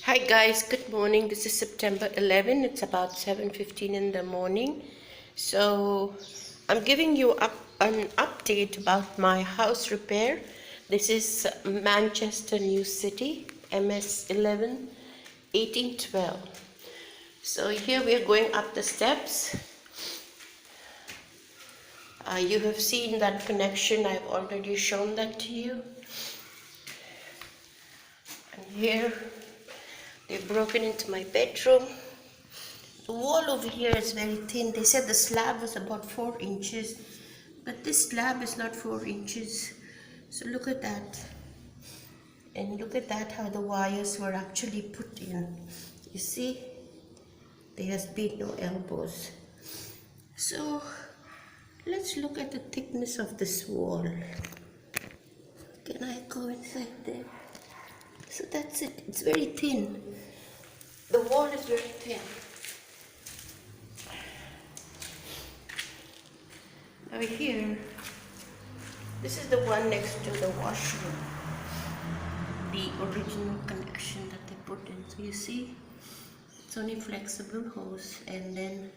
Hi guys, good morning. This is September 11. It's about 7:15 in the morning. So I'm giving you an update about my house repair. This is Manchester New City, MS 11 1812. So here we are going up the steps. You have seen that connection. I've already shown that to you. And here they've broken into my bedroom. The wall over here is very thin. They said the slab was about 4 inches, but this slab is not 4 inches. So look at that. And look at that, how the wires were actually put in. You see, there has been no elbows. So let's look at the thickness of this wall. Can I go inside there? So that's it. It's very thin. The wall is very thin. Now here, this is the one next to the washroom, the original connection that they put in. So you see, it's only flexible hose and then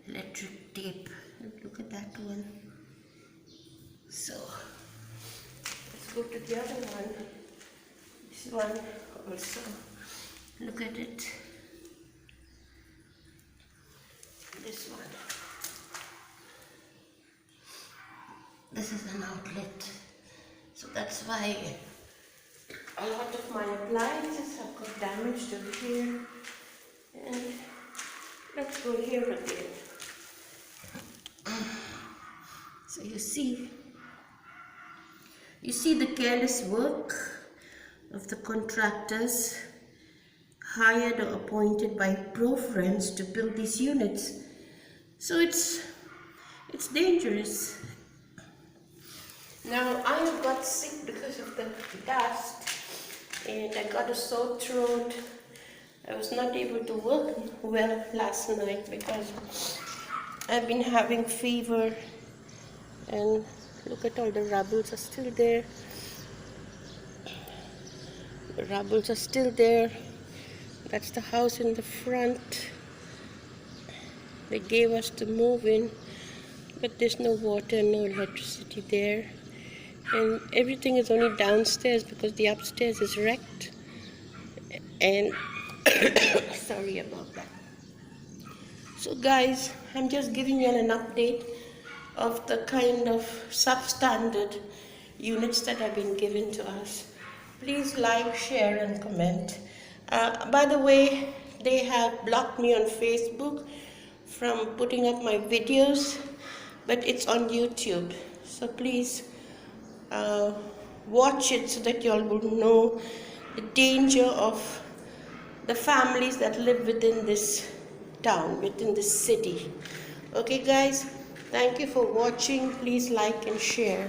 electric tape. Look at that one. So let's go to the other one. This one also. Look at it. This one. This is an outlet, so that's why a lot of my appliances have got damaged over here. And let's go here again. So you see the careless work of the contractors hired or appointed by pro friends to build these units. So it's dangerous. Now, I have got sick because of the dust and I got a sore throat. I was not able to work well last night because I've been having fever, and look at all the rubbles are still there. The rubbles are still there. That's the house in the front. They gave us to move in, but there's no water, no electricity there. And everything is only downstairs because the upstairs is wrecked. And sorry about that. So guys, I'm just giving you an update of the kind of substandard units that have been given to us. Please like, share and comment. By the way, they have blocked me on Facebook from putting up my videos, but it's on YouTube. So please watch it so that you all will know the danger of the families that live within this town, within this city. Okay guys, thank you for watching. Please like and share.